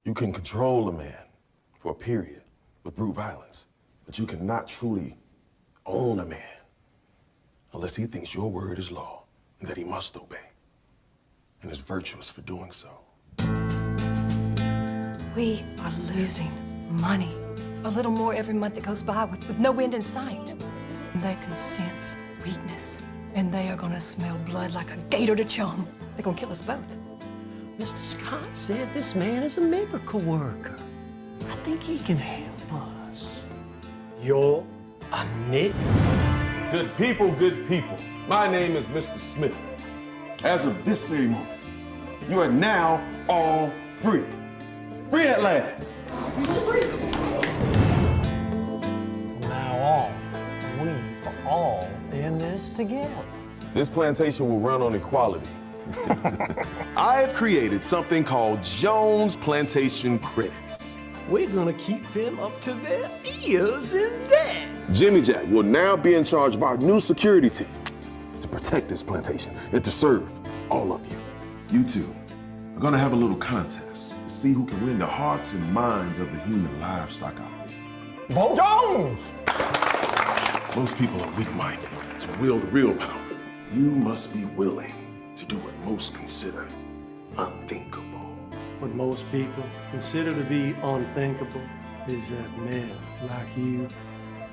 You can control a man for a period with brute violence, but you cannot truly own a man unless he thinks your word is law and that he must obey, and is virtuous for doing so. We are losing money. A little more every month that goes by with no end in sight. They can sense weakness, and they are gonna smell blood like a gator to chum. They're gonna kill us both. Mr. Scott said this man is a miracle worker. I think he can help us. You're a nit. Good people, good people. My name is Mr. Smith. As of this very moment, you are now all free. Free at last. From now on, we are all in this together. This plantation will run on equality. I have created something called Jones Plantation Credits. We're gonna keep them up to their ears in debt. Jimmy Jack will now be in charge of our new security team to protect this plantation and to serve all of you. You two are gonna have a little contest to see who can win the hearts and minds of the human livestock out there. Bo Jones! Most people are weak-minded to wield real power. You must be willing to do what most consider unthinkable. What most people consider to be unthinkable is that men like you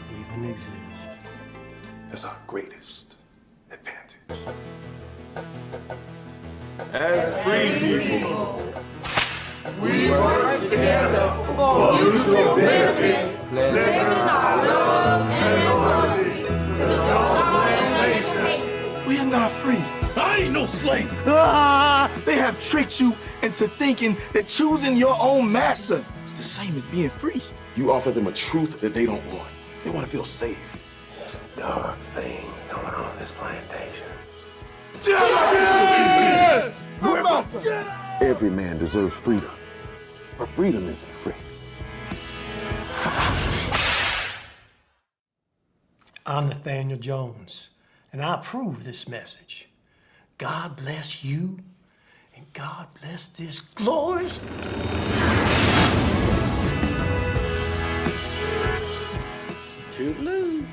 even exist. That's our greatest advantage. As free people, we work together for mutual benefits, pledging our love and loyalty to the plantation. We are not free. I ain't no slave. They have tricked you into thinking that choosing your own master is the same as being free. you offer them a truth that they don't want. They want to feel safe. There's a dark thing going on in this plantation. Justice! Every man deserves freedom, but freedom isn't free. I'm Nathaniel Jones, and I approve this message. God bless you, and God bless this glorious... Toodaloo.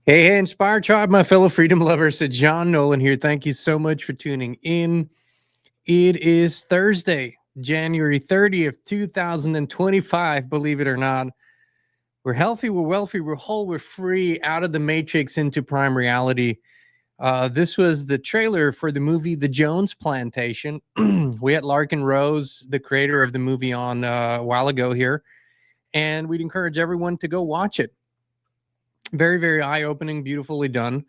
Hey, Inspired Tribe, my fellow freedom lovers, John Nolan here. Thank you so much for tuning in. It is Thursday, January 30th, 2025, believe it or not. We're healthy, we're wealthy, we're whole, we're free, out of the matrix into prime reality. This was the trailer for the movie The Jones Plantation. We had Larkin Rose, the creator of the movie, on a while ago here, and we'd encourage everyone to go watch it. Very, very eye-opening, beautifully done.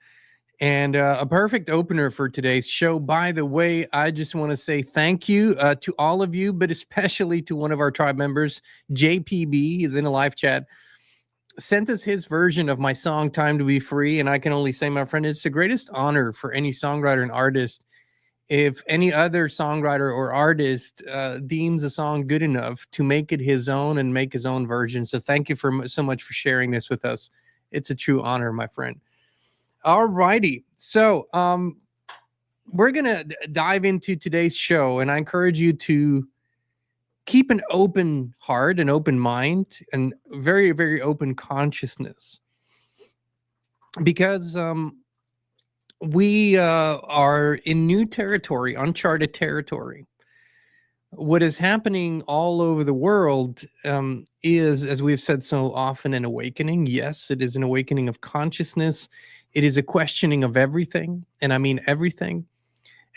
And a perfect opener for today's show. By the way, I just want to say thank you to all of you, but especially to one of our tribe members, JPB. He's in a live chat. Sent us his version of my song, Time to Be Free. And I can only say, my friend, it's the greatest honor for any songwriter and artist if any other songwriter or artist deems a song good enough to make it his own and make his own version. So thank you so much for sharing this with us. It's a true honor, my friend. All righty. So we're going to dive into today's show, and I encourage you to keep an open heart, an open mind, and very, very open consciousness. Because we are in new territory, uncharted territory. What is happening all over the world is, as we've said so often, an awakening. Yes, it is an awakening of consciousness. It is a questioning of everything, and I mean everything.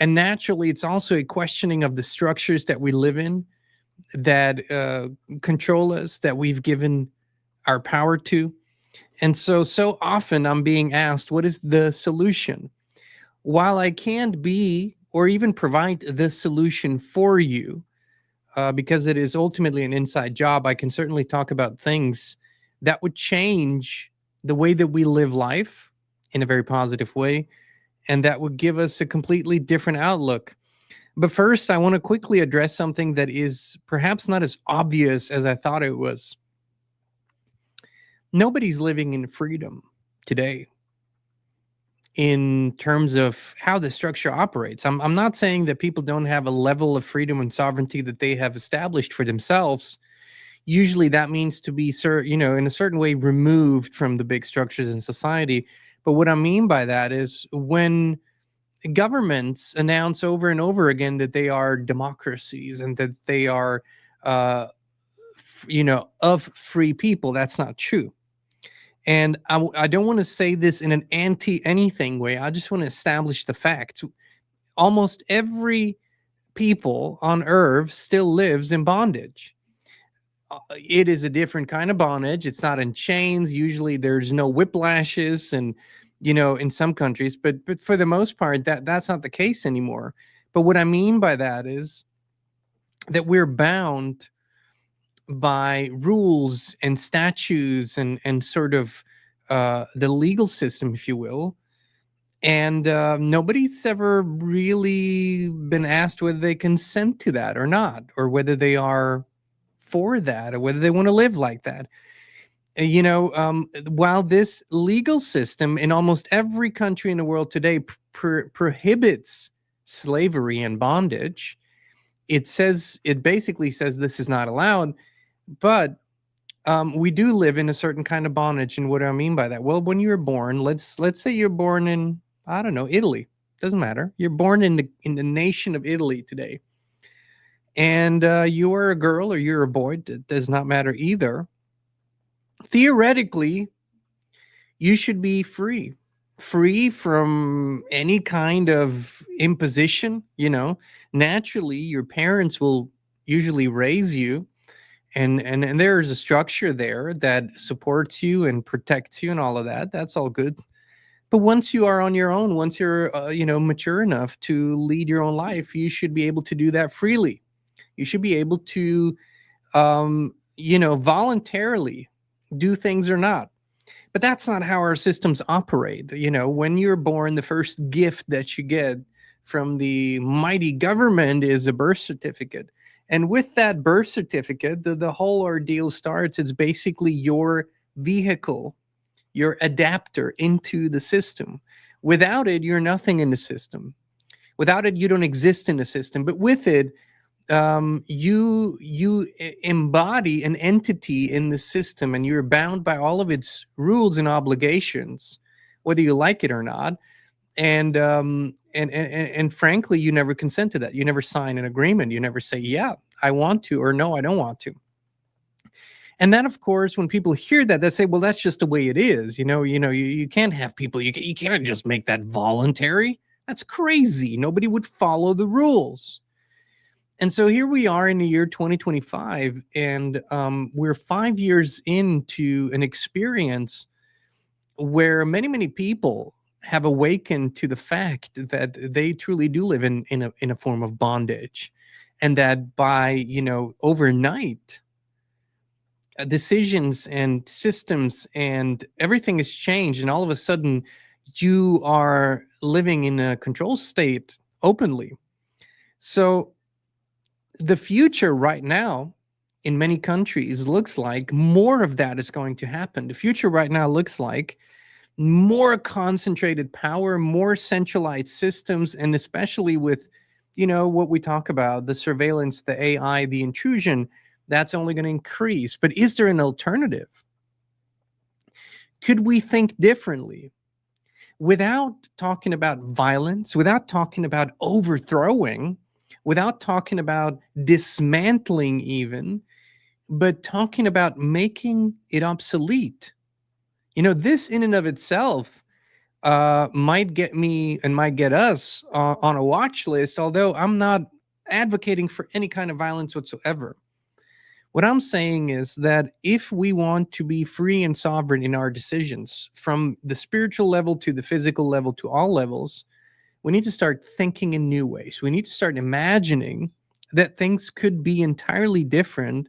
And naturally, it's also a questioning of the structures that we live in, that control us, that we've given our power to. And so often I'm being asked, what is the solution? While I can't be or even provide the solution for you, because it is ultimately an inside job, I can certainly talk about things that would change the way that we live life in a very positive way, and that would give us a completely different outlook. But first, I want to quickly address something that is perhaps not as obvious as I thought it was. Nobody's living in freedom today in terms of how the structure operates. I'm not saying that people don't have a level of freedom and sovereignty that they have established for themselves. Usually that means to be, in a certain way removed from the big structures in society. But what I mean by that is when governments announce over and over again that they are democracies and that they are, of free people, that's not true. And I don't want to say this in an anti-anything way. I just want to establish the facts. Almost every people on earth still lives in bondage. It is a different kind of bondage. It's not in chains. Usually there's no whiplashes and, in some countries, but for the most part, that's not the case anymore. But what I mean by that is that we're bound by rules and statutes and sort of the legal system, if you will. And nobody's ever really been asked whether they consent to that or not, or whether they are for that, or whether they want to live like that. While this legal system in almost every country in the world today prohibits slavery and bondage, it basically says this is not allowed. But we do live in a certain kind of bondage. And what do I mean by that? Well, when you're born, let's say you're born in, I don't know, Italy. Doesn't matter. You're born in the nation of Italy today. And you are a girl or you're a boy. It does not matter either. Theoretically, you should be free from any kind of imposition. Naturally, your parents will usually raise you. And there's a structure there that supports you and protects you and all of that. That's all good. But once you are on your own, once you're, mature enough to lead your own life, you should be able to do that freely. You should be able to, voluntarily do things or not. But that's not how our systems operate. When you're born, the first gift that you get from the mighty government is a birth certificate. And with that birth certificate, the whole ordeal starts. It's basically your vehicle, your adapter into the system. Without it, you're nothing in the system. Without it, you don't exist in the system. But with it, you embody an entity in the system, and you're bound by all of its rules and obligations, whether you like it or not. And frankly, you never consent to that. You never sign an agreement. You never say, yeah, I want to, or no, I don't want to. And then, of course, when people hear that, they say, well, that's just the way it is. You can't have people, you can't just make that voluntary. That's crazy. Nobody would follow the rules. And so here we are in the year 2025, and we're 5 years into an experience where many, many people have awakened to the fact that they truly do live in a form of bondage, and that by overnight decisions and systems and everything has changed, and all of a sudden you are living in a control state openly. So the future right now in many countries looks like more of that is going to happen. The future right now looks like more concentrated power, more centralized systems, and especially with, what we talk about, the surveillance, the AI, the intrusion, that's only going to increase. But is there an alternative? Could we think differently without talking about violence, without talking about overthrowing, without talking about dismantling even, but talking about making it obsolete? This in and of itself might get me and might get us on a watch list, although I'm not advocating for any kind of violence whatsoever. What I'm saying is that if we want to be free and sovereign in our decisions, from the spiritual level to the physical level to all levels, we need to start thinking in new ways. We need to start imagining that things could be entirely different,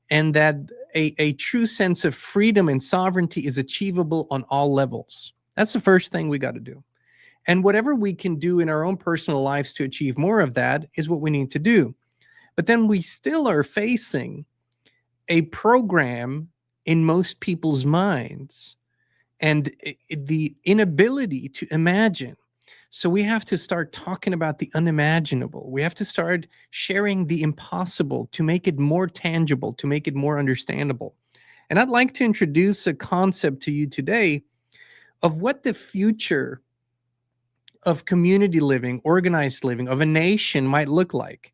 and that a true sense of freedom and sovereignty is achievable on all levels. That's the first thing we got to do. And whatever we can do in our own personal lives to achieve more of that is what we need to do. But then we still are facing a program in most people's minds and the inability to imagine. So we have to start talking about the unimaginable. We have to start sharing the impossible to make it more tangible, to make it more understandable. And I'd like to introduce a concept to you today of what the future of community living, organized living, of a nation might look like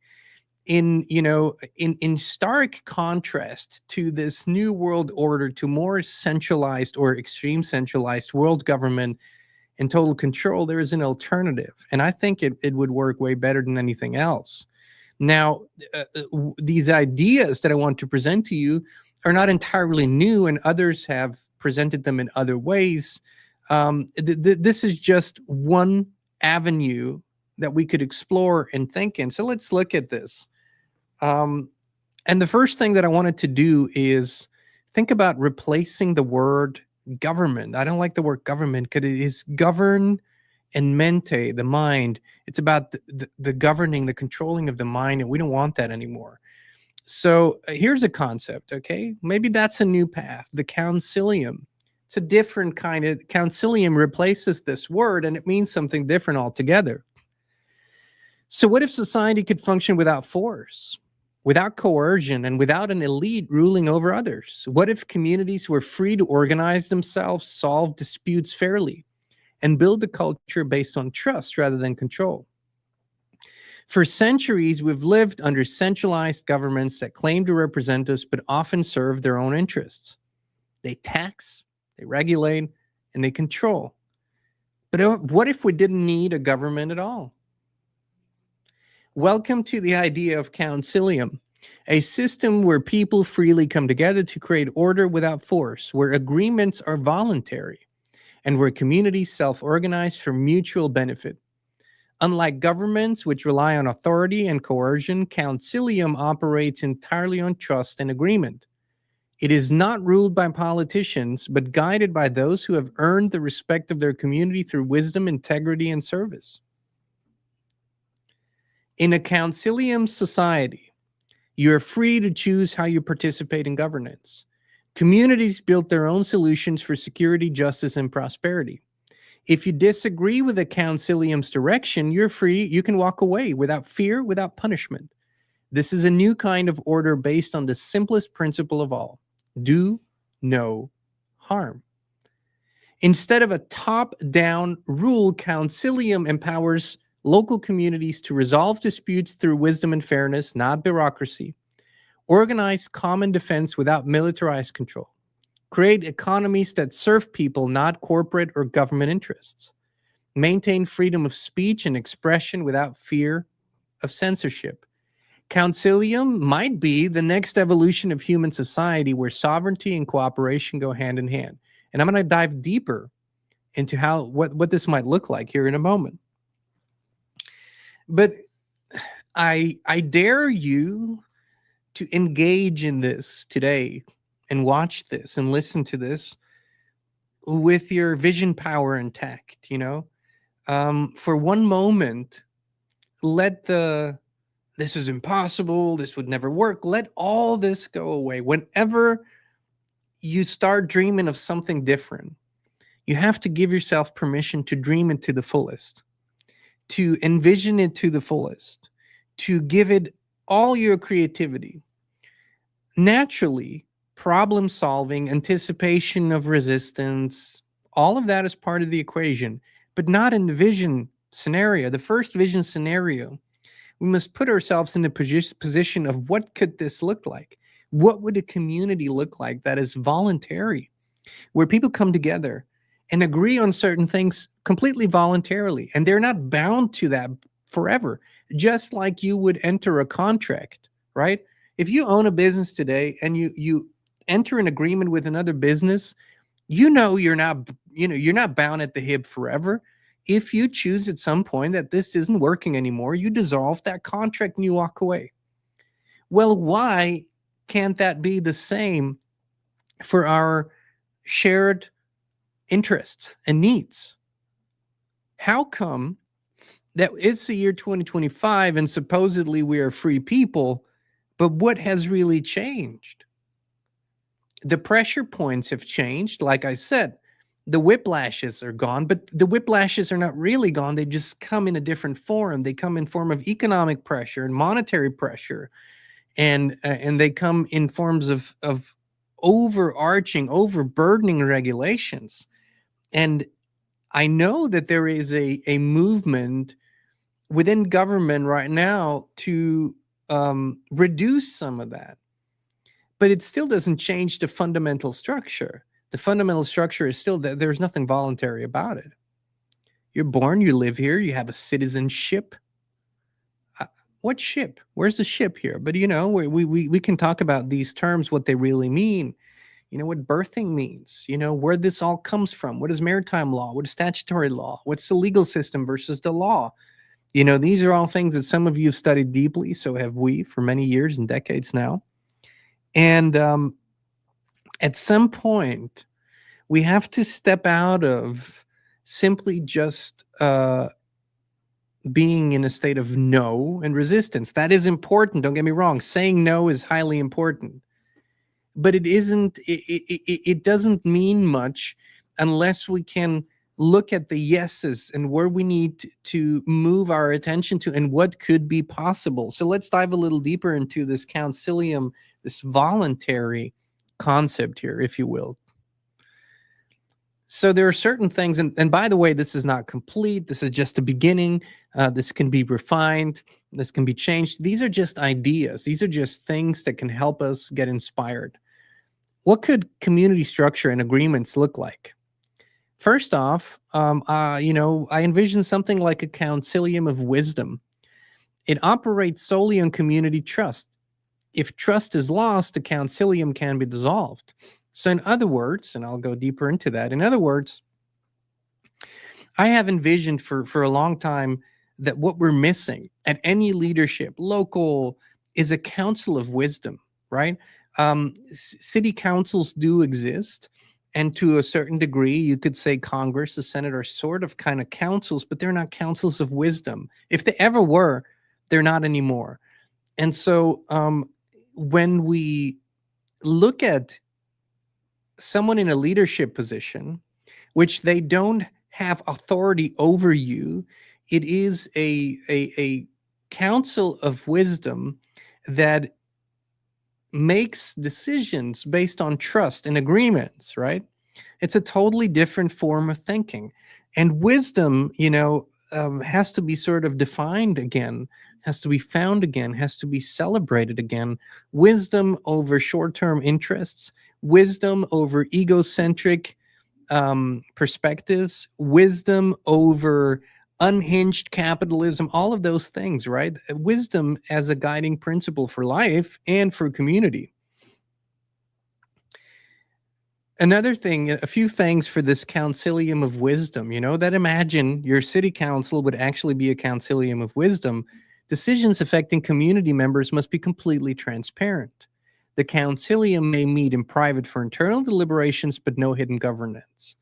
in stark contrast to this new world order, to more centralized or extreme centralized world government and total control. There is an alternative, and I think it would work way better than anything else. Now, these ideas that I want to present to you are not entirely new, and others have presented them in other ways. This is just one avenue that we could explore and think in. So let's look at this. And the first thing that I wanted to do is think about replacing the word government. I don't like the word government because it is govern and mente, the mind. It's about the governing, the controlling of the mind, and we don't want that anymore. So here's a concept, okay? Maybe that's a new path, the Councilium. It's a different kind of, Councilium replaces this word and it means something different altogether. So what if society could function without force, without coercion, and without an elite ruling over others? What if communities were free to organize themselves, solve disputes fairly, and build a culture based on trust rather than control? For centuries, we've lived under centralized governments that claim to represent us, but often serve their own interests. They tax, they regulate, and they control. But what if we didn't need a government at all? Welcome to the idea of Councilium, a system where people freely come together to create order without force, where agreements are voluntary, and where communities self-organize for mutual benefit. Unlike governments, which rely on authority and coercion, Councilium operates entirely on trust and agreement. It is not ruled by politicians, but guided by those who have earned the respect of their community through wisdom, integrity, and service. In a Councilium society, you are free to choose how you participate in governance. Communities built their own solutions for security, justice, and prosperity. If you disagree with the Councilium's direction, you're free. You can walk away without fear, without punishment. This is a new kind of order based on the simplest principle of all: do no harm. Instead of a top-down rule, Councilium empowers local communities to resolve disputes through wisdom and fairness, not bureaucracy. Organize common defense without militarized control. Create economies that serve people, not corporate or government interests. Maintain freedom of speech and expression without fear of censorship. Councilium might be the next evolution of human society where sovereignty and cooperation go hand in hand. And I'm going to dive deeper into what this might look like here in a moment. But I dare you to engage in this today and watch this and listen to this with your vision power intact, For one moment, let this is impossible, this would never work, let all this go away. Whenever you start dreaming of something different, you have to give yourself permission to dream it to the fullest, to envision it to the fullest, to give it all your creativity. Naturally, problem solving, anticipation of resistance, all of that is part of the equation, but not in the vision scenario. The first vision scenario, we must put ourselves in the position of what could this look like? What would a community look like that is voluntary, where people come together and agree on certain things completely voluntarily, and they're not bound to that forever, just like you would enter a contract, right? If you own a business today and you enter an agreement with another business, you're not bound at the hip forever. If you choose at some point that this isn't working anymore, you dissolve that contract and you walk away. Well, why can't that be the same for our shared interests and needs. How come that it's the year 2025 and supposedly we are free people, but what has really changed? The pressure points have changed. Like I said, the whiplashes are gone, but the whiplashes are not really gone. They just come in a different form. They come in form of economic pressure and monetary pressure, and they come in forms of overarching, overburdening regulations. And I know that there is a movement within government right now to reduce some of that, but it still doesn't change the fundamental structure. The fundamental structure is still that there's nothing voluntary about it. You're born, you live here, you have a citizenship. What ship? Where's the ship here? But we can talk about these terms, what they really mean. What birthing means, where this all comes from. What is maritime law? What is statutory law? What's the legal system versus the law? These are all things that some of you have studied deeply. So have we for many years and decades now. And at some point, we have to step out of simply just being in a state of no and resistance. That is important. Don't get me wrong. Saying no is highly important. But it isn't. It doesn't mean much unless we can look at the yeses and where we need to move our attention to and what could be possible. So let's dive a little deeper into this Councilium, this voluntary concept here, if you will. So there are certain things, and by the way, this is not complete. This is just a beginning. This can be refined. This can be changed. These are just ideas. These are just things that can help us get inspired. What could community structure and agreements look like? First off, I envision something like a Councilium of wisdom. It operates solely on community trust. If trust is lost, the Councilium can be dissolved. So in other words, and I'll go deeper into that, in other words, I have envisioned for a long time that what we're missing at any leadership, local, is a council of wisdom, right? City councils do exist. And to a certain degree, you could say Congress, the Senate are sort of kind of councils, but they're not councils of wisdom. If they ever were, they're not anymore. And so when we look at someone in a leadership position, which they don't have authority over you, it is a council of wisdom that makes decisions based on trust and agreements, right? It's a totally different form of thinking. And wisdom, has to be sort of defined again, has to be found again, has to be celebrated again. Wisdom over short-term interests, wisdom over egocentric perspectives, wisdom over unhinged capitalism, all of those things, right? Wisdom as a guiding principle for life and for community. Another thing, a few things for this Councilium of wisdom, that imagine your city council would actually be a Councilium of wisdom. Decisions affecting community members must be completely transparent. The Councilium may meet in private for internal deliberations, but no hidden governance.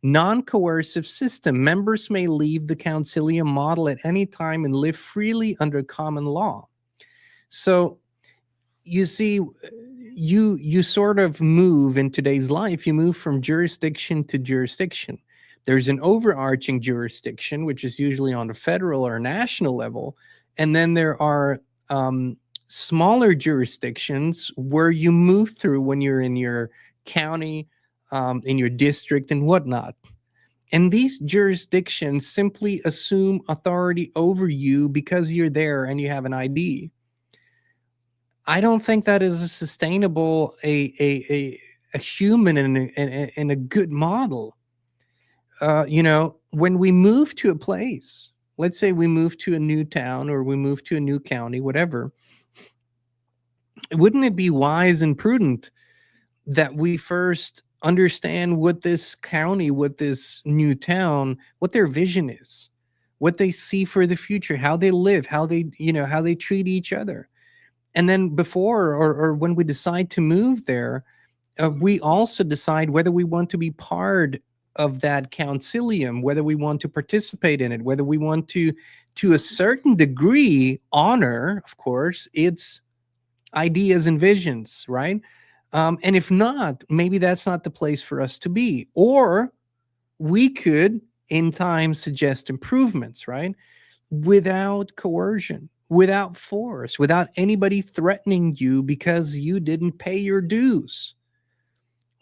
Non-coercive system. Members may leave the Councilium model at any time and live freely under common law. So you see, you sort of move in today's life, you move from jurisdiction to jurisdiction. There's an overarching jurisdiction, which is usually on a federal or national level. And then there are smaller jurisdictions where you move through when you're in your county, in your district and whatnot. And these jurisdictions simply assume authority over you because you're there and you have an ID. I don't think that is a sustainable, a human and a good model. When we move to a place, let's say we move to a new town or we move to a new county, whatever, wouldn't it be wise and prudent that we first understand what this county, what this new town, what their vision is, what they see for the future, how they live, how they treat each other. And then before or when we decide to move there, we also decide whether we want to be part of that councilium, whether we want to participate in it, whether we want to a certain degree, honor, of course, its ideas and visions, right? And if not, maybe that's not the place for us to be. Or we could, in time, suggest improvements, right? Without coercion, without force, without anybody threatening you because you didn't pay your dues.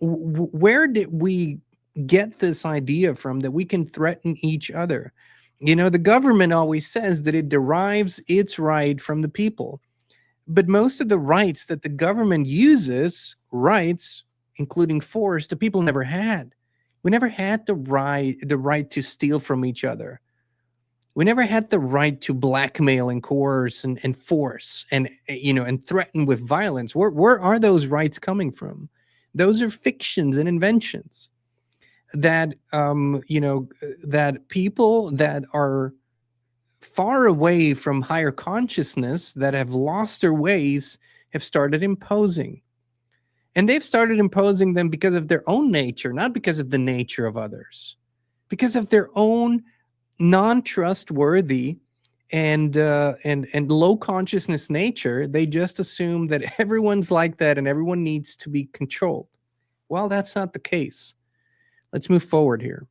Where did we get this idea from that we can threaten each other? You know, the government always says that it derives its right from the people. But most of the rights that the government uses, rights, including force, the people never had. We never had the right to steal from each other. We never had the right to blackmail and coerce and force and, and threaten with violence. Where are those rights coming from? Those are fictions and inventions that, that people that are far away from higher consciousness, that have lost their ways, have started imposing. And they've started imposing them because of their own nature, not because of the nature of others, because of their own non-trustworthy and low consciousness nature. They just assume that everyone's like that and everyone needs to be controlled. Well, that's not the case. Let's move forward here.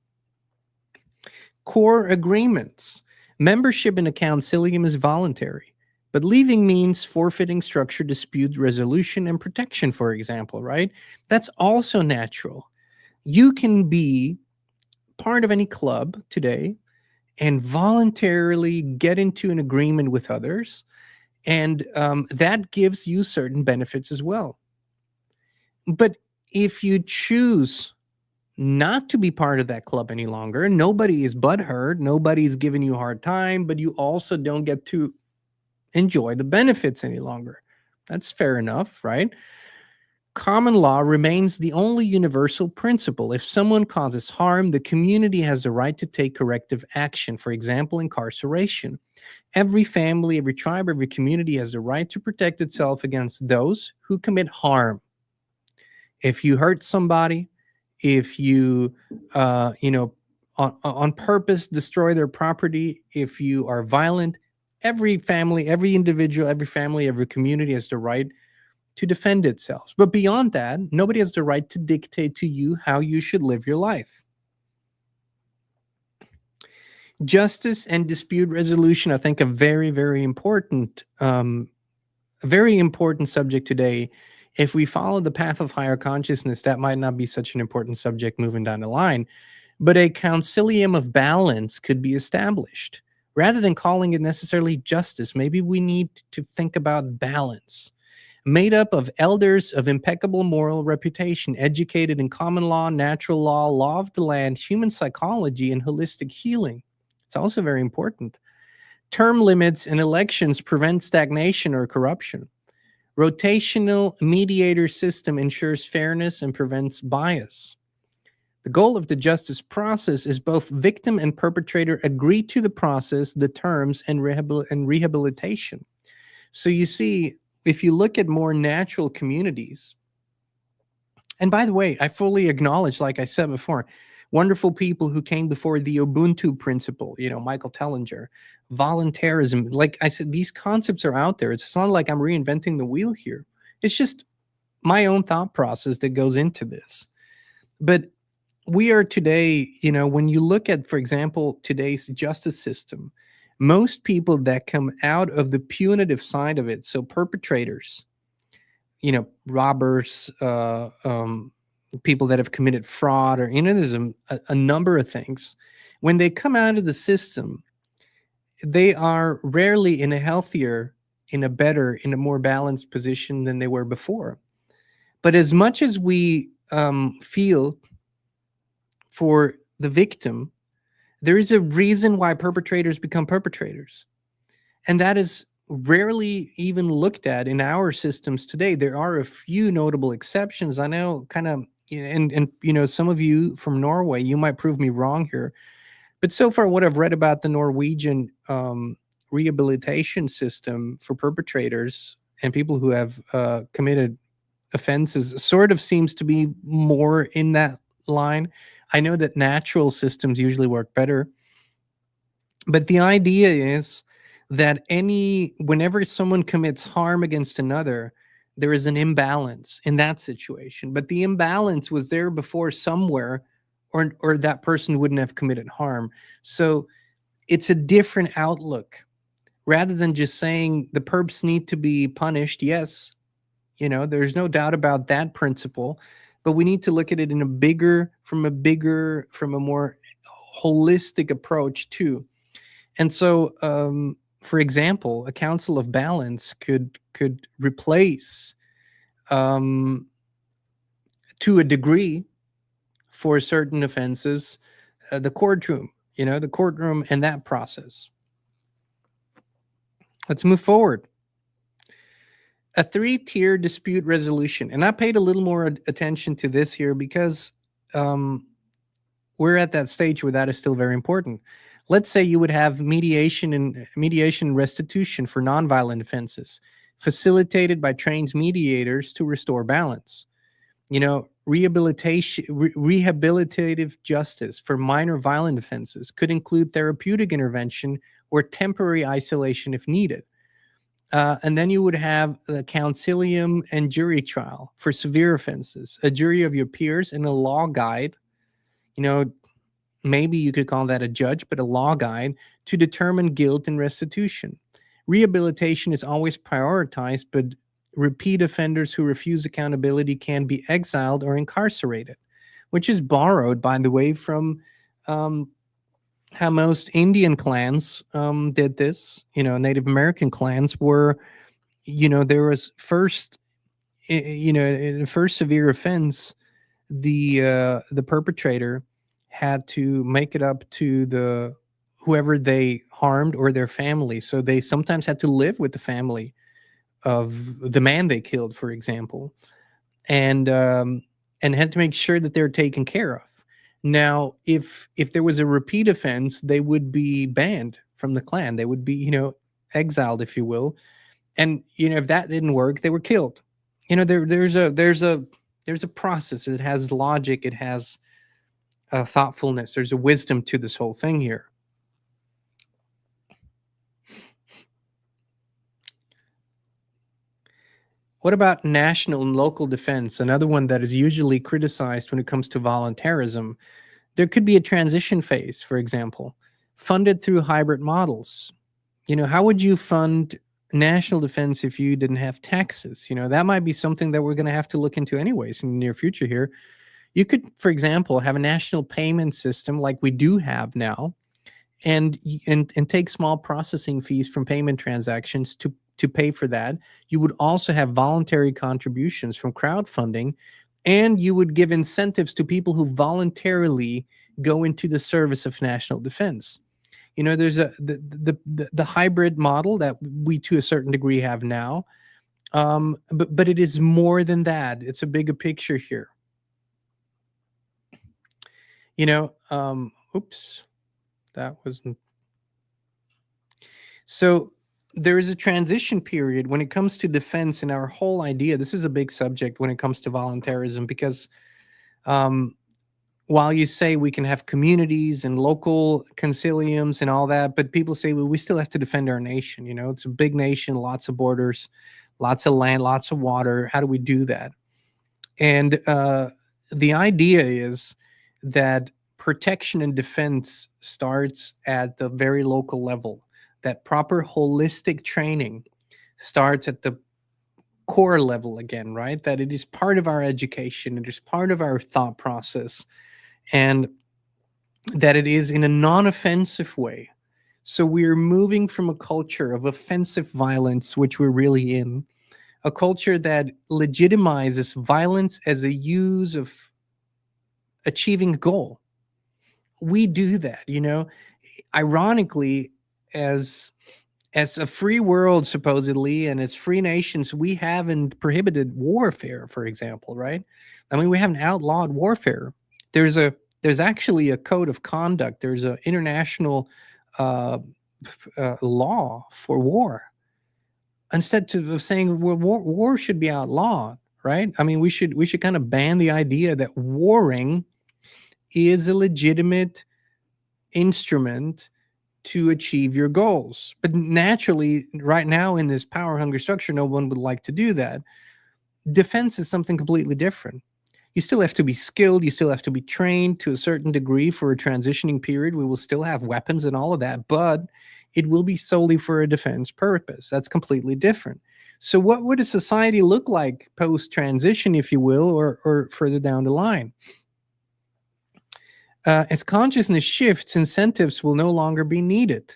Core agreements. Membership in a councilium is voluntary, but leaving means forfeiting structure, dispute resolution, and protection, for example, right? That's also natural. You can be part of any club today and voluntarily get into an agreement with others, and that gives you certain benefits as well. But if you choose not to be part of that club any longer, nobody is butthurt, nobody's giving you a hard time, but you also don't get to enjoy the benefits any longer. That's fair enough, right? Common law remains the only universal principle. If someone causes harm, the community has the right to take corrective action, for example, incarceration. Every family, every tribe, every community has the right to protect itself against those who commit harm. If you hurt somebody, if you, on purpose destroy their property, if you are violent, every family, every individual, every family, every community has the right to defend itself. But beyond that, nobody has the right to dictate to you how you should live your life. Justice and dispute resolution, I think, a very, very important subject today. If we follow the path of higher consciousness, that might not be such an important subject moving down the line. But a councilium of balance could be established. Rather than calling it necessarily justice, maybe we need to think about balance. Made up of elders of impeccable moral reputation, educated in common law, natural law, law of the land, human psychology, and holistic healing. It's also very important. Term limits in elections prevent stagnation or corruption. Rotational mediator system ensures fairness and prevents bias. The goal of the justice process is both victim and perpetrator agree to the process, the terms, and rehabilitation. So you see, if you look at more natural communities, and by the way, I fully acknowledge, like I said before, wonderful people who came before the Ubuntu principle, Michael Tellinger, voluntarism. Like I said, these concepts are out there. It's not like I'm reinventing the wheel here. It's just my own thought process that goes into this. But we are today, when you look at, for example, today's justice system, most people that come out of the punitive side of it, so perpetrators, robbers, people that have committed fraud, or there's a number of things. When they come out of the system, they are rarely in a healthier, in a better, in a more balanced position than they were before. But as much as we feel for the victim, there is a reason why perpetrators become perpetrators. And that is rarely even looked at in our systems today. There are a few notable exceptions. I know and some of you from Norway, you might prove me wrong here. But so far, what I've read about the Norwegian rehabilitation system for perpetrators and people who have committed offenses sort of seems to be more in that line. I know that natural systems usually work better, but the idea is that whenever someone commits harm against another, there is an imbalance in that situation. But the imbalance was there before somewhere, or that person wouldn't have committed harm. So it's a different outlook. Rather than just saying the perps need to be punished, yes, there's no doubt about that principle, but we need to look at it in from a more holistic approach too. And so, for example, a council of balance could replace, to a degree, for certain offenses, the courtroom, and that process. Let's move forward. A 3-tier dispute resolution. And I paid a little more attention to this here because we're at that stage where that is still very important. Let's say you would have mediation and restitution for nonviolent offenses, facilitated by trained mediators to restore balance. Rehabilitative justice for minor violent offenses could include therapeutic intervention or temporary isolation if needed. And then you would have the Councilium and jury trial for severe offenses, a jury of your peers and a law guide. Maybe you could call that a judge, but a law guide to determine guilt and restitution. Rehabilitation is always prioritized, but repeat offenders who refuse accountability can be exiled or incarcerated, which is borrowed, by the way, from how most Indian clans did this. Native American clans were, there was first, in the first severe offense, the perpetrator had to make it up to whoever they harmed or their family. So they sometimes had to live with the family of the man they killed, for example, and had to make sure that they're taken care of. Now, if there was a repeat offense, they would be banned from the clan. They would be, exiled, if you will. And if that didn't work, they were killed. There's a process. It has logic. It has thoughtfulness. There's a wisdom to this whole thing here. What about national and local defense? Another one that is usually criticized when it comes to voluntarism. There could be a transition phase, for example, funded through hybrid models. How would you fund national defense if you didn't have taxes? That might be something that we're going to have to look into anyways in the near future here. You could, for example, have a national payment system like we do have now, and take small processing fees from payment transactions to pay for that. You would also have voluntary contributions from crowdfunding, and you would give incentives to people who voluntarily go into the service of national defense. There's the hybrid model that we, to a certain degree, have now, but it is more than that. It's a bigger picture here. Oops, that wasn't. So there is a transition period when it comes to defense, and our whole idea. This is a big subject when it comes to voluntarism, because while you say we can have communities and local conciliums and all that, but people say, well, we still have to defend our nation. It's a big nation, lots of borders, lots of land, lots of water. How do we do that? And the idea is that protection and defense starts at the very local level. That proper holistic training starts at the core level again, right? That it is part of our education, it is part of our thought process, and that it is in a non-offensive way. So we're moving from a culture of offensive violence, which we're really in, a culture that legitimizes violence as a use of achieving a goal. We do that, ironically, as a free world, supposedly, and as free nations, we haven't prohibited warfare, for example, right? I mean, we haven't outlawed warfare. There's actually a code of conduct. There's an international law for war. Instead of saying war should be outlawed, right? I mean, we should kind of ban the idea that warring is a legitimate instrument to achieve your goals. But naturally, right now in this power hungry structure, no one would like to do that. Defense is something completely different. You still have to be skilled. You still have to be trained to a certain degree for a transitioning period. We will still have weapons and all of that, but it will be solely for a defense purpose. That's completely different. So what would a society look like post-transition, if you will, or further down the line? As consciousness shifts, incentives will no longer be needed.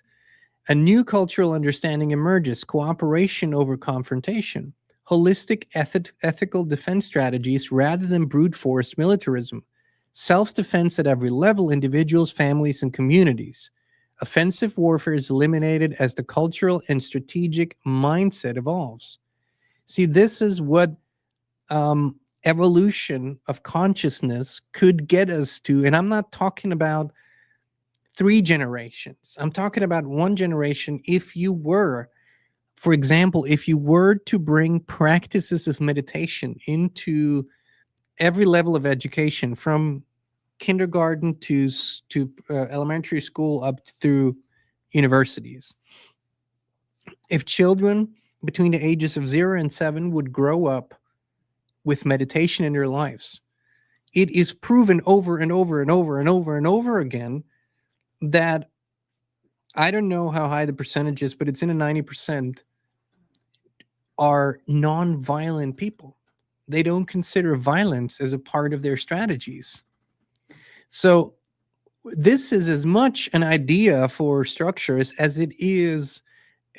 A new cultural understanding emerges, cooperation over confrontation, holistic ethical defense strategies rather than brute force militarism, self-defense at every level, individuals, families, and communities. Offensive warfare is eliminated as the cultural and strategic mindset evolves. See, this is what evolution of consciousness could get us to. And I'm not talking about 3 generations. I'm talking about 1 generation. If you were, for example, if you were to bring practices of meditation into every level of education, from kindergarten to elementary school up through universities, if children between the ages of 0 and 7 would grow up with meditation in their lives, it is proven over and over and over and over and over again that, I don't know how high the percentage is, but it's in the 90%, are non-violent people. They don't consider violence as a part of their strategies. So this is as much an idea for structures as it is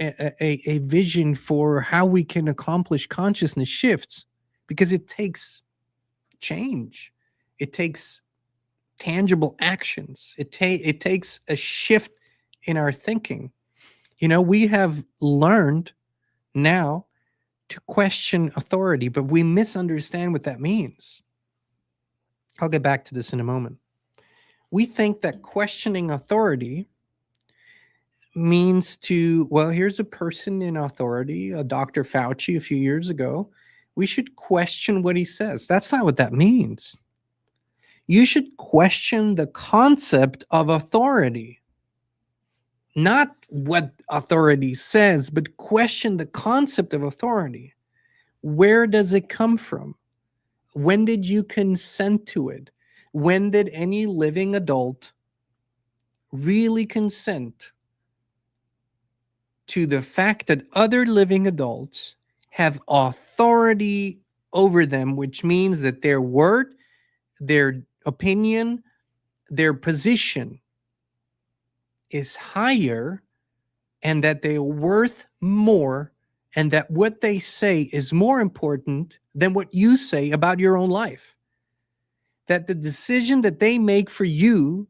a vision for how we can accomplish consciousness shifts, because it takes change. It takes tangible actions. It takes a shift in our thinking. You know, we have learned now to question authority, but we misunderstand what that means. I'll get back to this in a moment. We think that questioning authority means to, well, here's a person in authority, a Dr. Fauci a few years ago. We should question what he says. That's not what that means. You should question the concept of authority. Not what authority says, but question the concept of authority. Where does it come from? When did you consent to it? When did any living adult really consent to the fact that other living adults have authority over them, which means that their word, their opinion, their position is higher, and that they are worth more, and that what they say is more important than what you say about your own life? That the decision that they make for you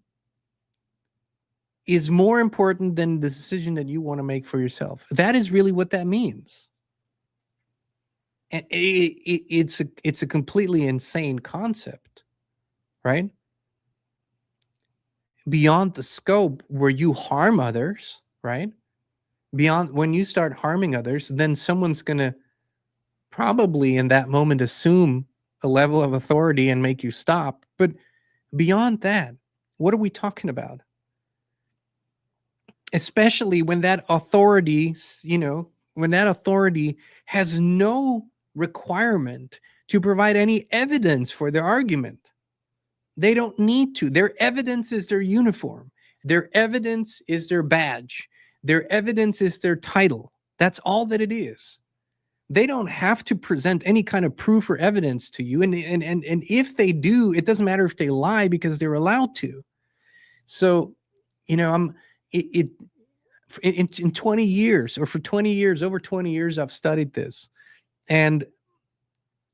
is more important than the decision that you want to make for yourself. That is really what that means. And it's a completely insane concept, right? Beyond the scope where you harm others, right? Beyond when you start harming others, then someone's going to probably in that moment assume a level of authority and make you stop. But beyond that, what are we talking about? Especially when that authority, when that authority has no requirement to provide any evidence for their argument. They don't need to. Their evidence is their uniform. Their evidence is their badge. Their evidence is their title. That's all that it is. They don't have to present any kind of proof or evidence to you. And if they do, it doesn't matter if they lie, because they're allowed to. So, in 20 years, or for 20 years, over 20 years, I've studied this. And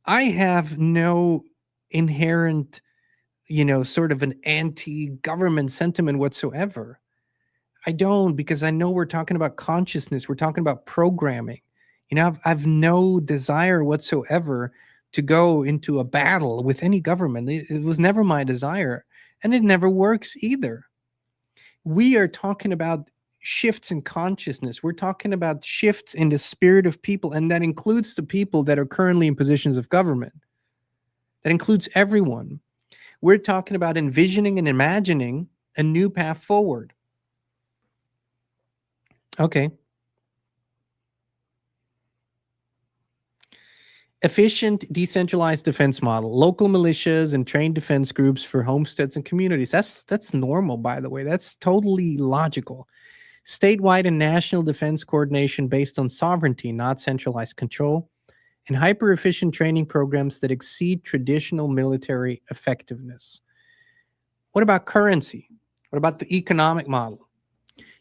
I have no inherent, sort of an anti-government sentiment whatsoever. I don't, because I know we're talking about consciousness. We're talking about programming. I've no desire whatsoever to go into a battle with any government. It was never my desire, and it never works either. We are talking about shifts in consciousness. We're talking about shifts in the spirit of people, and that includes the people that are currently in positions of government. That includes everyone. We're talking about envisioning and imagining a new path forward. Okay. Efficient, decentralized defense model, local militias and trained defense groups for homesteads and communities. That's normal, by the way. That's totally logical. Statewide and national defense coordination based on sovereignty, not centralized control, and hyper-efficient training programs that exceed traditional military effectiveness. What about currency? What about the economic model?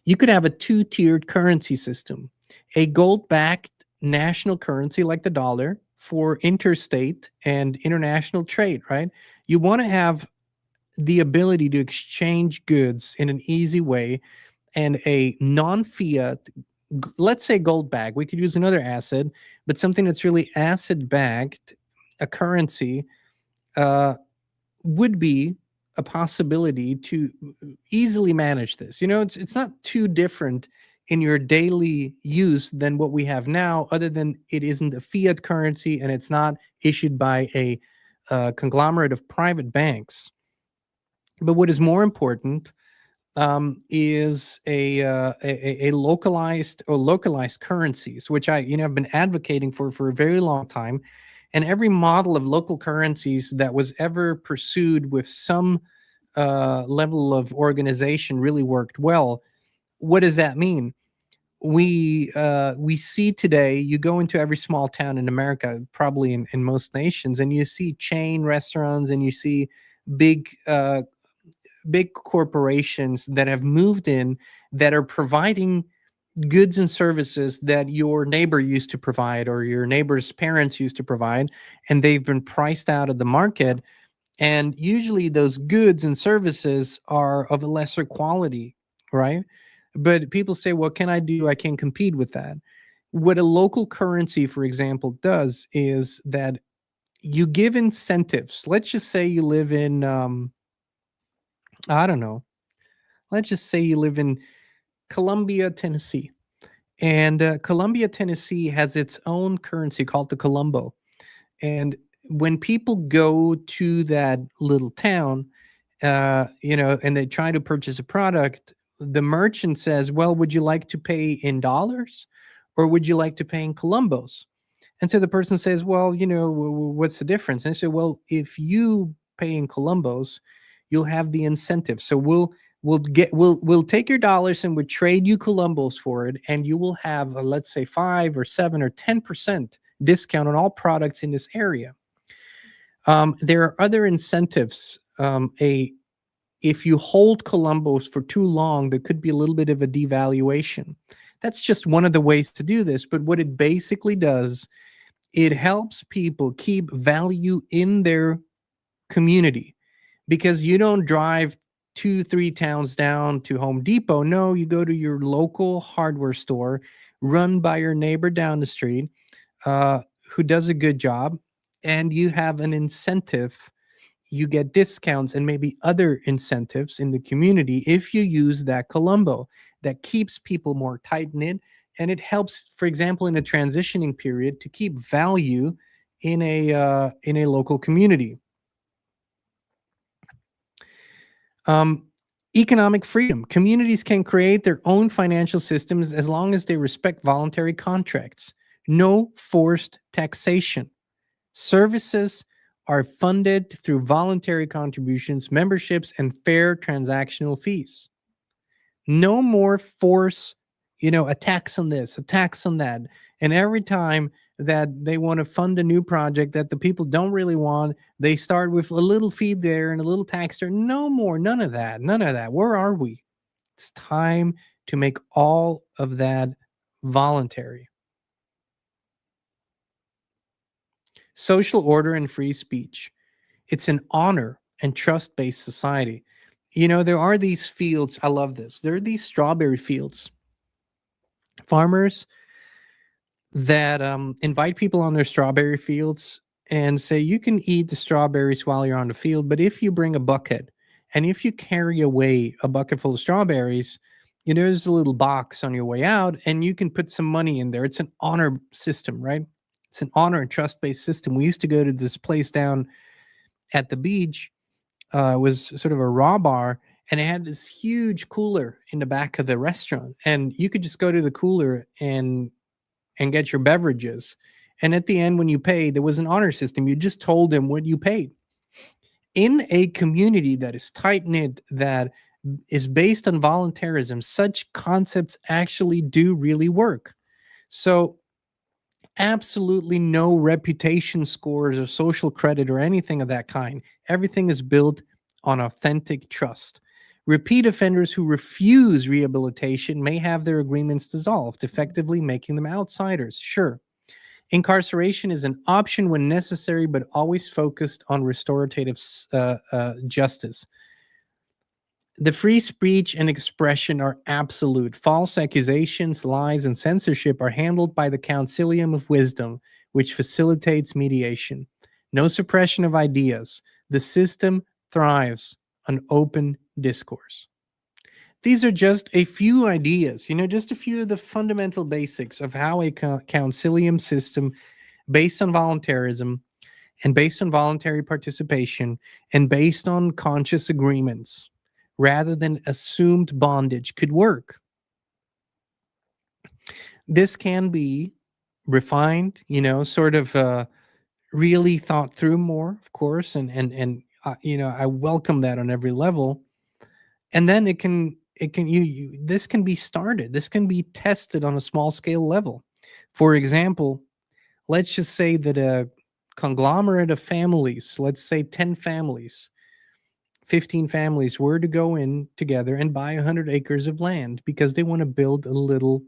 You could have a two-tiered currency system, a gold-backed national currency like the dollar for interstate and international trade, right? You want to have the ability to exchange goods in an easy way, and a non-fiat, let's say gold bag. We could use another asset, but something that's really asset backed, a currency, would be a possibility to easily manage this. You know, it's not too different in your daily use than what we have now, other than it isn't a fiat currency and it's not issued by a conglomerate of private banks. But what is more important is a localized currencies, which I have been advocating for a very long time. And every model of local currencies that was ever pursued with some level of organization really worked well. What does that mean? We see today, you go into every small town in America, probably in most nations, and you see chain restaurants and you see big corporations that have moved in that are providing goods and services that your neighbor used to provide or your neighbor's parents used to provide, and they've been priced out of the market. And usually those goods and services are of a lesser quality, right? But people say, what can I do? I can't compete with that. What a local currency, for example, does is that you give incentives. Let's just say you live in, I don't know, let's just say you live in Columbia, Tennessee. And Columbia, Tennessee has its own currency called the Colombo. And when people go to that little town, and they try to purchase a product, the merchant says, well, would you like to pay in dollars or would you like to pay in Colombos? And so the person says, well, what's the difference? And I say, well, if you pay in Colombos, you'll have the incentive. So we'll take your dollars and we'll trade you Colombos for it, and you will have let's say 5 or 7 or 10% discount on all products in this area. There are other incentives. If you hold Colombos for too long, there could be a little bit of a devaluation. That's just one of the ways to do this. But what it basically does, it helps people keep value in their community, because you don't drive 2-3 towns down to Home Depot. No, you go to your local hardware store run by your neighbor down the street who does a good job, and you have an incentive. You get discounts and maybe other incentives in the community if you use that Colombo. That keeps people more tight-knit, and it helps, for example, in a transitioning period, to keep value in a local community. Economic freedom. Communities can create their own financial systems as long as they respect voluntary contracts. No forced taxation. Services are funded through voluntary contributions, memberships, and fair transactional fees. No more force, a tax on this, a tax on that. And every time that they want to fund a new project that the people don't really want, they start with a little fee there and a little tax there. No more, none of that. Where are we? It's time to make all of that voluntary. Social order and free speech. It's an honor and trust-based society. There are these fields. I love this. There are these strawberry fields. Farmers that invite people on their strawberry fields and say, you can eat the strawberries while you're on the field, but if you bring a bucket and if you carry away a bucket full of strawberries, there's a little box on your way out, and you can put some money in there. It's an honor system, right? It's an honor and trust-based system. We used to go to this place down at the beach. It was sort of a raw bar, and it had this huge cooler in the back of the restaurant, and you could just go to the cooler and get your beverages. And at the end, when you paid, there was an honor system. You just told them what you paid. In a community that is tight knit, that is based on voluntarism, such concepts actually do really work. So, absolutely no reputation scores or social credit or anything of that kind. Everything is built on authentic trust. Repeat offenders who refuse rehabilitation may have their agreements dissolved, effectively making them outsiders. Sure. Incarceration is an option when necessary, but always focused on restorative justice. The free speech and expression are absolute. False accusations, lies, and censorship are handled by the Councilium of Wisdom, which facilitates mediation. No suppression of ideas. The system thrives on open discourse. These are just a few ideas, just a few of the fundamental basics of how a Councilium system based on voluntarism and based on voluntary participation and based on conscious agreements rather than assumed bondage could work. This can be refined, sort of really thought through more, of course, and I welcome that on every level. And then this can be started. This can be tested on a small scale level. For example, let's just say that a conglomerate of families, let's say 10 families, 15 families were to go in together and buy 100 acres of land because they want to build a little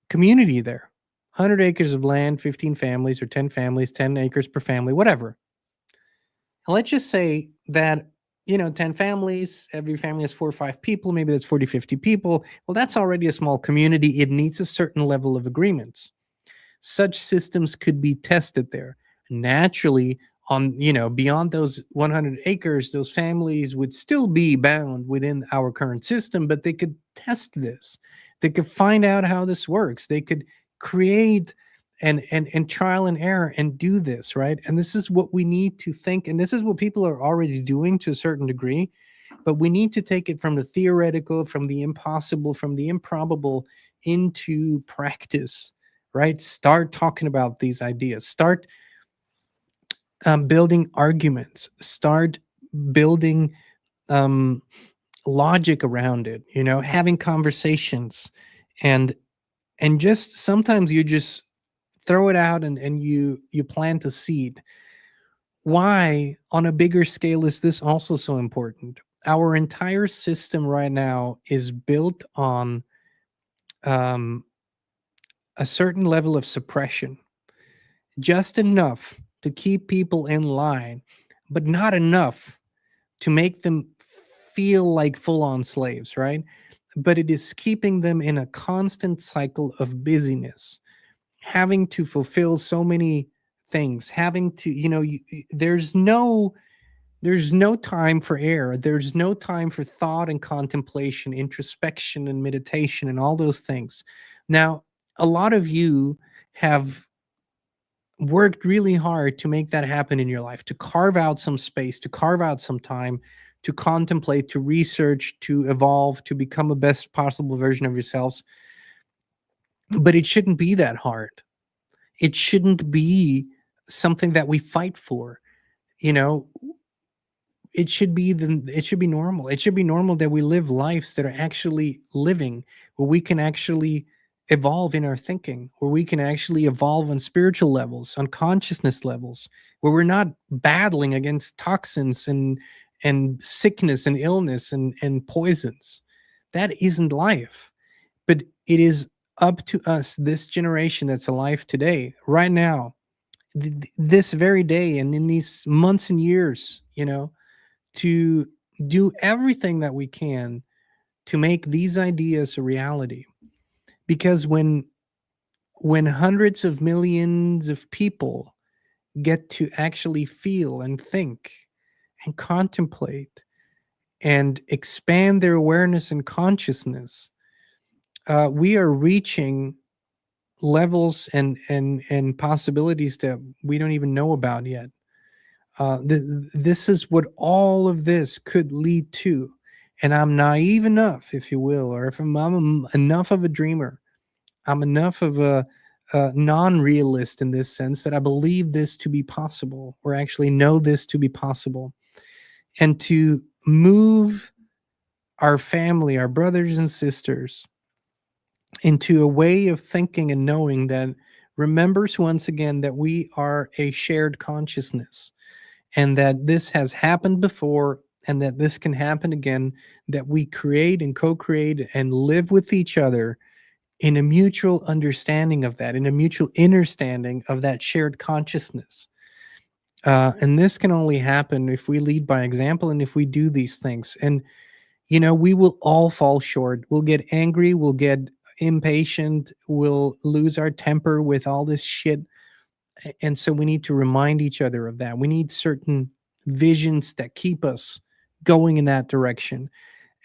community there. 100 acres of land, 15 families, or 10 families, 10 acres per family, whatever. And let's just say that 10 families, every family has 4 or 5 people, maybe that's 40, 50 people. Well, that's already a small community. It needs a certain level of agreements. Such systems could be tested there. Naturally, on, beyond those 100 acres, those families would still be bound within our current system, but they could test this. They could find out how this works. They could create and trial and error and do this, right? And this is what we need to think, and this is what people are already doing to a certain degree, but we need to take it from the theoretical, from the impossible, from the improbable into practice, right? Start talking about these ideas. Start building arguments. Start building logic around it, having conversations, and just sometimes you just throw it out and you plant a seed. Why, on a bigger scale, is this also so important? Our entire system right now is built on a certain level of suppression, just enough to keep people in line, but not enough to make them feel like full-on slaves, right? But it is keeping them in a constant cycle of busyness, having to fulfill so many things, having to, there's no time for error. There's no time for thought and contemplation, introspection and meditation and all those things. Now, a lot of you have worked really hard to make that happen in your life, to carve out some space, to carve out some time, to contemplate, to research, to evolve, to become a best possible version of yourselves. But it shouldn't be that hard. It shouldn't be something that we fight for. It should be normal. It should be normal that we live lives that are actually living, where we can actually evolve in our thinking, where we can actually evolve on spiritual levels, on consciousness levels, where we're not battling against toxins and sickness and illness and poisons. That isn't life. But it is up to us, this generation that's alive today, right now, this very day, and in these months and years, to do everything that we can to make these ideas a reality. Because when hundreds of millions of people get to actually feel and think and contemplate and expand their awareness and consciousness, we are reaching levels and possibilities that we don't even know about yet. This is what all of this could lead to. And I'm naive enough, if you will, or if I'm enough of a dreamer, I'm enough of a non-realist in this sense that I believe this to be possible, or actually know this to be possible, and to move our family, our brothers and sisters, into a way of thinking and knowing that remembers once again that we are a shared consciousness, and that this has happened before and that this can happen again, that we create and co-create and live with each other in a mutual understanding of that, in a mutual understanding of that shared consciousness. And this can only happen if we lead by example and if we do these things. And, we will all fall short. We'll get angry. We'll get impatient. We'll lose our temper with all this shit. And so we need to remind each other of that. We need certain visions that keep us going in that direction.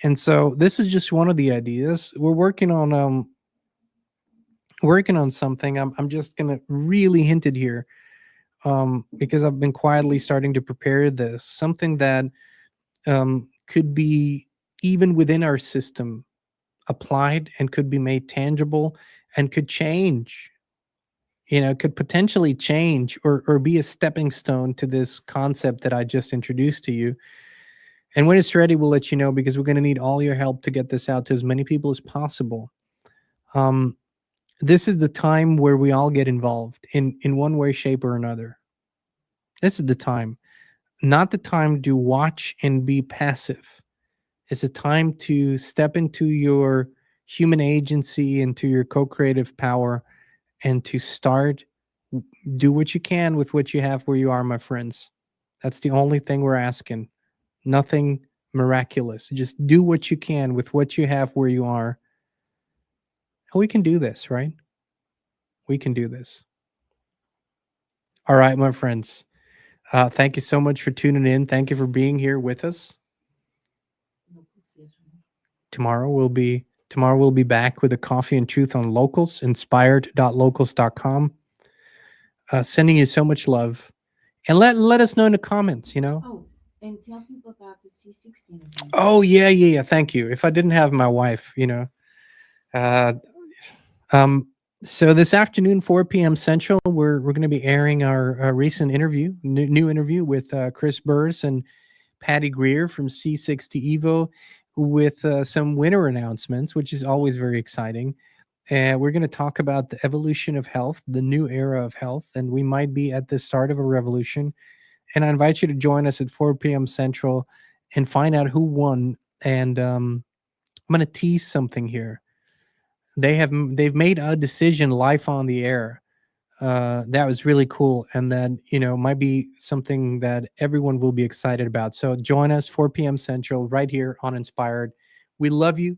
And so this is just one of the ideas. We're working on something. I'm just gonna really hint it here, because I've been quietly starting to prepare this, something that could be even within our system applied and could be made tangible and could change, could potentially change or be a stepping stone to this concept that I just introduced to you. And when it's ready, we'll let you know, because we're going to need all your help to get this out to as many people as possible. This is the time where we all get involved in one way, shape, or another. This is the time, not the time to watch and be passive. It's a time to step into your human agency, into your co-creative power, and to start, do what you can with what you have where you are, my friends. That's the only thing we're asking. Nothing miraculous. Just do what you can with what you have where you are. And we can do this, right? We can do this. All right, my friends. Thank you so much for tuning in. Thank you for being here with us. Tomorrow we'll be back with a coffee and truth on locals, inspired.locals.com. Sending you so much love. And let us know in the comments, Oh, and tell people about the C16 event. Oh, yeah. Thank you. If I didn't have my wife, so this afternoon, 4 p.m. Central, we're going to be airing our recent interview, new interview with Chris Burrs and Patty Greer from C60 Evo, with some winner announcements, which is always very exciting. And we're going to talk about the evolution of health, the new era of health, and we might be at the start of a revolution. And I invite you to join us at 4 p.m. Central and find out who won. And I'm going to tease something here. They've made a decision live on the air. That was really cool, and that might be something that everyone will be excited about. So join us 4 p.m. Central right here on Inspired. We love you,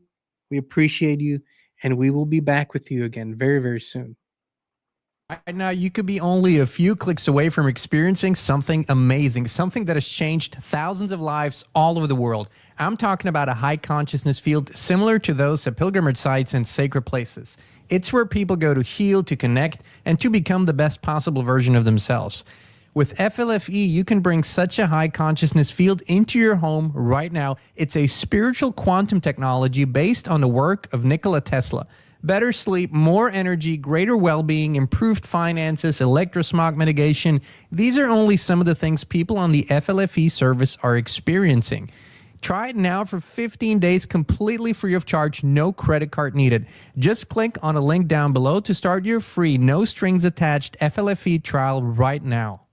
we appreciate you, and we will be back with you again very, very soon. Right now, you could be only a few clicks away from experiencing something amazing, something that has changed thousands of lives all over the world. I'm talking about a high consciousness field similar to those at pilgrimage sites and sacred places. It's where people go to heal, to connect, and to become the best possible version of themselves. With FLFE, you can bring such a high consciousness field into your home right now. It's a spiritual quantum technology based on the work of Nikola Tesla. Better sleep, more energy, greater well-being, improved finances, electrosmog mitigation. These are only some of the things people on the FLFE service are experiencing. Try it now for 15 days completely free of charge, no credit card needed. Just click on a link down below to start your free, no strings attached FLFE trial right now.